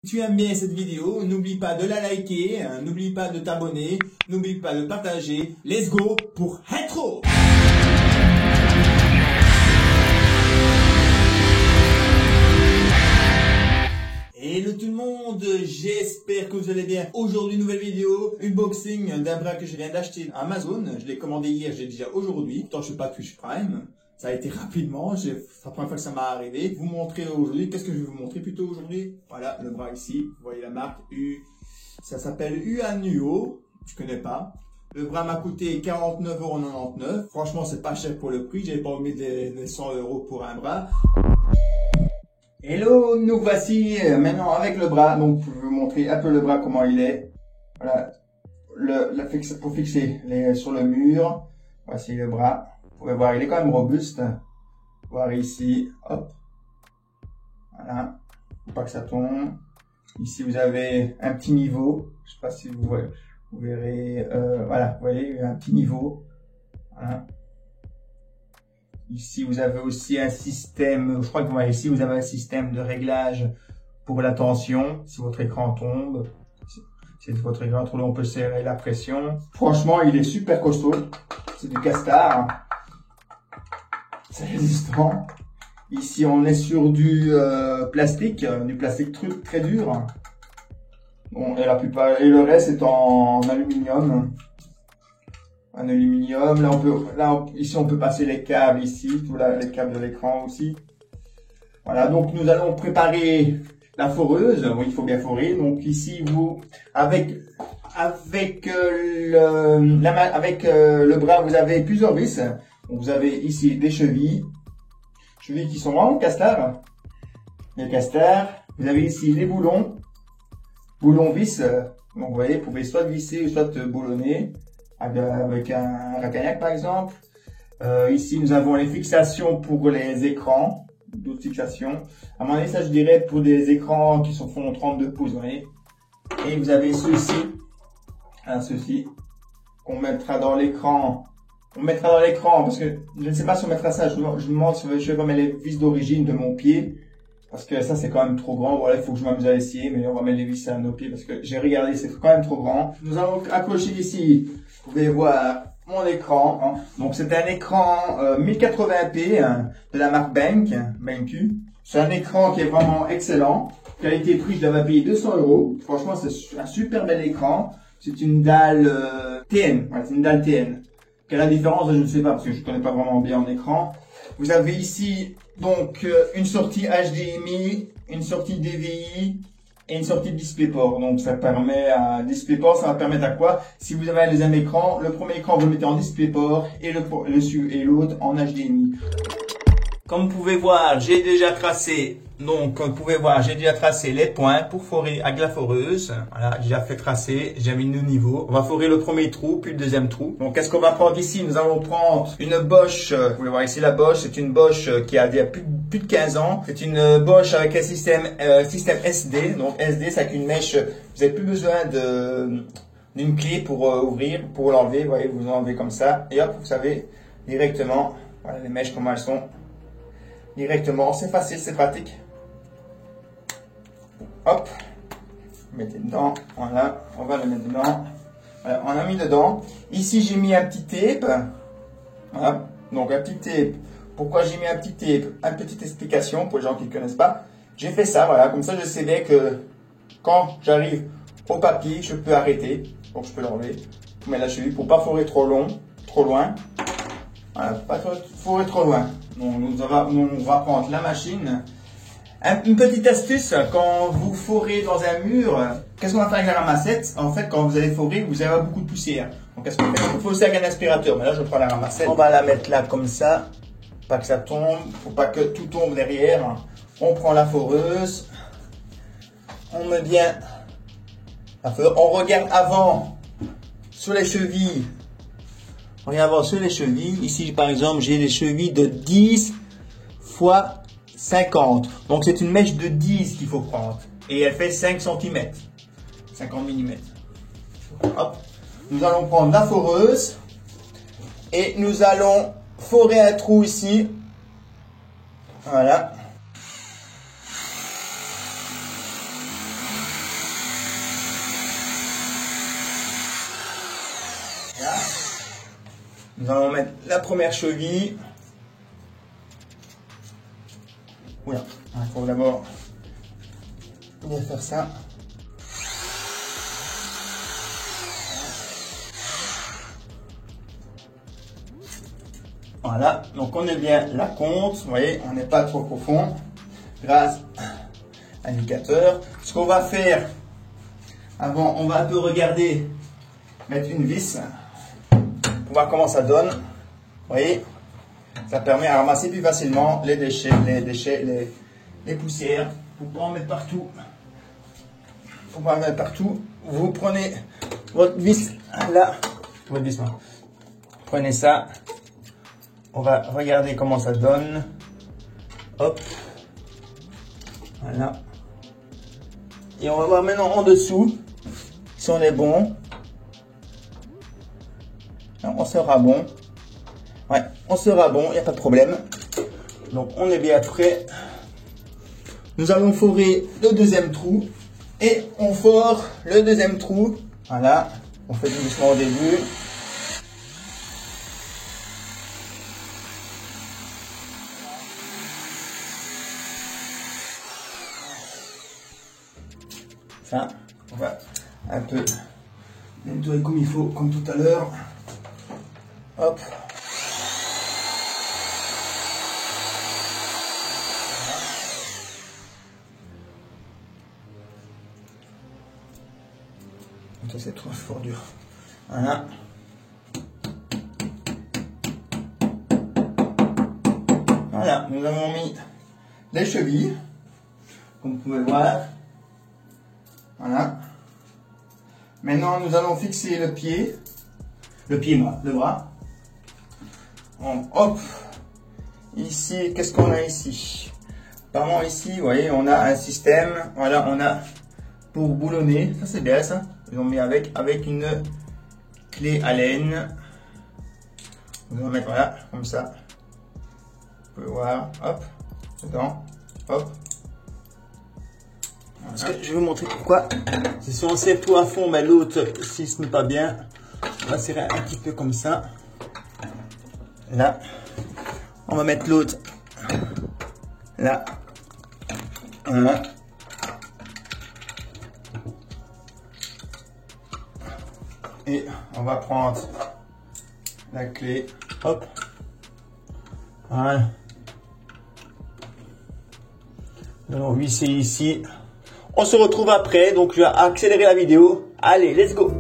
Si tu aimes bien cette vidéo, n'oublie pas de la liker, n'oublie pas de t'abonner, n'oublie pas de partager. Let's go pour intro! Hello tout le monde, j'espère que vous allez bien. Aujourd'hui, nouvelle vidéo, unboxing d'un bras que je viens d'acheter à Amazon. Je l'ai commandé hier, j'ai déjà aujourd'hui. Pourtant, je suis pas Twitch Prime. Ça a été rapidement, c'est la première fois que ça m'est arrivé. Vous montrer aujourd'hui, qu'est-ce que je vais vous montrer plutôt aujourd'hui? Voilà, le bras ici, vous voyez la marque U. Ça s'appelle Uanuo, je connais pas. Le bras m'a coûté 49,99 €. Franchement, c'est pas cher pour le prix, j'avais pas mis des 100 € pour un bras. Hello, nous voici maintenant avec le bras. Donc, je vais vous montrer un peu le bras, comment il est. Voilà, pour fixer sur le mur. Voici le bras. Vous pouvez voir, il est quand même robuste. Voir ici, hop. Voilà, faut pas que ça tombe. Ici, vous avez un petit niveau. Je sais pas si vous verrez. Voilà, vous voyez, il y a un petit niveau. Voilà. Ici, vous avez aussi un système, je crois que vous voyez ici, vous avez un système de réglage pour la tension. Si votre écran tombe, si votre écran tombe, on peut serrer la pression. Franchement, il est super costaud. C'est du Castar. C'est résistant. Ici, on est sur du plastique très dur. Bon, et la plupart, et le reste est en aluminium. En aluminium. Ici, on peut passer les câbles ici, les câbles de l'écran aussi. Voilà, donc nous allons préparer la foreuse. Oui, il faut bien forer. Donc ici, avec le bras, vous avez plusieurs vis. Donc, vous avez ici des chevilles qui sont vraiment Castar. Les Castar. Vous avez ici les boulons vis. Donc vous voyez, vous pouvez soit visser, soit boulonner avec un racagnac par exemple. Ici nous avons les fixations pour les écrans, d'autres fixations. À mon avis, ça je dirais pour des écrans qui font 32 pouces, vous voyez. Et vous avez ceci qu'on mettra dans l'écran. On mettra dans l'écran parce que je ne sais pas si on mettra ça. Je me demande si je vais remettre les vis d'origine de mon pied. Parce que ça, c'est quand même trop grand. Voilà, il faut que je m'amuse à essayer. Mais on va mettre les vis à nos pieds parce que j'ai regardé, c'est quand même trop grand. Nous allons accrocher ici. Vous pouvez voir mon écran. Donc, c'est un écran 1080p de la marque BenQ. C'est un écran qui est vraiment excellent. Qualité prix, je l'avais payé 200 €. Franchement, c'est un super bel écran. C'est une dalle TN. Ouais, c'est une dalle TN. Quelle est la différence? Je ne sais pas parce que je ne connais pas vraiment bien en écran. Vous avez ici donc une sortie HDMI, une sortie DVI et une sortie DisplayPort. Donc ça permet à DisplayPort, ça va permettre à quoi? Si vous avez un deuxième écran, le premier écran vous le mettez en DisplayPort et l'autre en HDMI. Comme vous pouvez voir, j'ai déjà tracé. Donc, comme vous pouvez voir, j'ai déjà tracé les points pour forer avec la foreuse. Voilà, j'ai déjà fait tracer, j'ai mis le niveau. On va forer le premier trou, puis le deuxième trou. Donc, qu'est-ce qu'on va prendre ici? Nous allons prendre une Bosch. Vous pouvez voir ici la Bosch. C'est une Bosch qui a déjà plus de 15 ans. C'est une Bosch avec un système SD. Donc, SD, c'est avec une mèche. Vous n'avez plus besoin d'une clé pour ouvrir, pour l'enlever. Vous voyez, vous enlevez comme ça. Et hop, vous savez, directement. Voilà les mèches, comment elles sont. Directement, c'est facile, c'est pratique. Hop, mettez dedans, voilà, on va le mettre dedans. Voilà, on a mis dedans. Ici, j'ai mis un petit tape. Voilà, donc un petit tape. Pourquoi j'ai mis un petit tape? Une petite explication pour les gens qui ne connaissent pas. J'ai fait ça, voilà, comme ça je sais bien que quand j'arrive au papier, je peux arrêter. Donc je peux l'enlever. Mais là, je suis pour pas forer trop loin. Voilà, pas forer trop loin. Donc, on va prendre la machine. Une petite astuce, quand vous forez dans un mur, qu'est-ce qu'on va faire avec la ramassette? En fait, quand vous allez forer, vous allez avoir beaucoup de poussière. Donc, qu'est-ce qu'on fait? Il faut aussi avec un aspirateur. Mais là, je prends la ramassette. On va la mettre là comme ça, pas que ça tombe, faut pas que tout tombe derrière. On prend la foreuse, on met bien la foreuse. On regarde avant sur les chevilles. On regarde avant sur les chevilles. Ici, par exemple, j'ai les chevilles de 10 x 50. Donc, c'est une mèche de 10 qu'il faut prendre. Et elle fait 5 cm. 50 mm. Hop. Nous allons prendre la foreuse. Et nous allons forer un trou ici. Voilà. Nous allons mettre la première cheville. Oula, il faut d'abord bien faire ça. Voilà, donc on est bien la compte, vous voyez, on n'est pas trop profond grâce à l'indicateur. Ce qu'on va faire, avant, on va un peu regarder, mettre une vis pour voir comment ça donne. Vous voyez, ça permet à ramasser plus facilement les déchets, les poussières. Pour pas en mettre partout. Pour pas en mettre partout, vous prenez votre vis là, votre vis, prenez ça. On va regarder comment ça donne. Hop. Voilà. Et on va voir maintenant en dessous si on est bon. On sera bon. Ouais, on sera bon, il n'y a pas de problème. Donc on est bien prêt. Nous allons forer le deuxième trou. Et on fore le deuxième trou. Voilà. On fait tout doucement au début. Ça, on va un peu nettoyer comme il faut, comme tout à l'heure. Hop. Ça c'est trop fort dur. Voilà. Voilà, nous avons mis les chevilles, comme vous pouvez voir. Voilà. Maintenant, nous allons fixer le pied, le bras. Donc, hop. Ici, qu'est-ce qu'on a ici? Apparemment ici, vous voyez, on a un système. Voilà, on a pour boulonner. Ça c'est bien ça. Ils ont mis avec une clé Allen. Nous allons mettre voilà, comme ça. Vous pouvez voir, hop, dedans, hop. Parce que je vais vous montrer pourquoi. Si on serre tout à fond, mais l'autre, s'il se met pas bien, on va serrer un petit peu comme ça. Là, on va mettre l'autre là. Voilà. Et on va prendre la clé. Hop. Voilà. Nous allons visser ici. On se retrouve après, donc je vais accélérer la vidéo. Allez, let's go!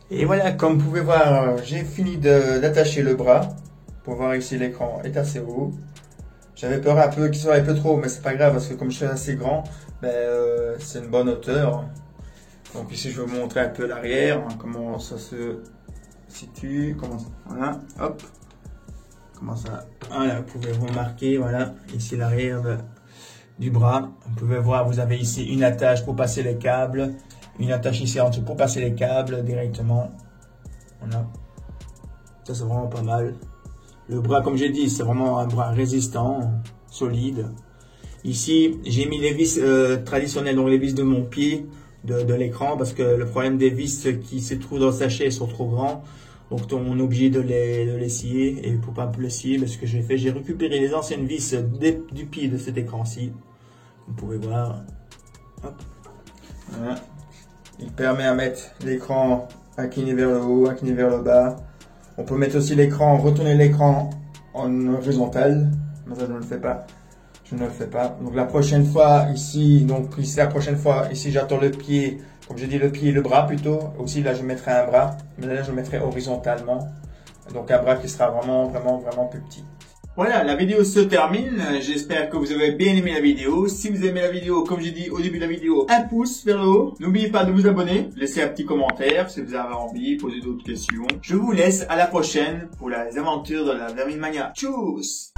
Et voilà, comme vous pouvez voir, j'ai fini d'attacher le bras. Pour voir ici, l'écran est assez haut. J'avais peur un peu qu'il soit un peu trop haut, mais c'est pas grave parce que comme je suis assez grand, c'est une bonne hauteur. Donc ici, je vais vous montrer un peu l'arrière, comment ça se situe. Voilà, hop. Comment ça. Voilà, vous pouvez remarquer, voilà, ici l'arrière du bras. Vous pouvez voir, vous avez ici une attache pour passer les câbles. Une attache ici en dessous pour passer les câbles directement. Voilà. Ça c'est vraiment pas mal. Le bras, comme j'ai dit, c'est vraiment un bras résistant, solide. Ici, j'ai mis les vis traditionnelles, donc les vis de mon pied, de l'écran, parce que le problème des vis qui se trouvent dans le sachet sont trop grands. Donc on est obligé de les scier. Et pour pas les scier, ce que j'ai fait, j'ai récupéré les anciennes vis du pied de cet écran-ci. Vous pouvez voir. Hop. Voilà. Il permet à mettre l'écran incliné vers le haut, incliné vers le bas. On peut mettre aussi l'écran, retourner l'écran en horizontal. Mais ça, je ne le fais pas. Je ne le fais pas. Donc la prochaine fois, ici, j'attends le pied. Comme j'ai dit, le pied et le bras plutôt. Aussi, là, je mettrai un bras. Mais là, je le mettrai horizontalement. Donc un bras qui sera vraiment plus petit. Voilà, la vidéo se termine. J'espère que vous avez bien aimé la vidéo. Si vous aimez la vidéo, comme j'ai dit au début de la vidéo, un pouce vers le haut. N'oubliez pas de vous abonner, laissez un petit commentaire si vous avez envie, poser d'autres questions. Je vous laisse à la prochaine pour les aventures de la Vermine Mania. Tchuss!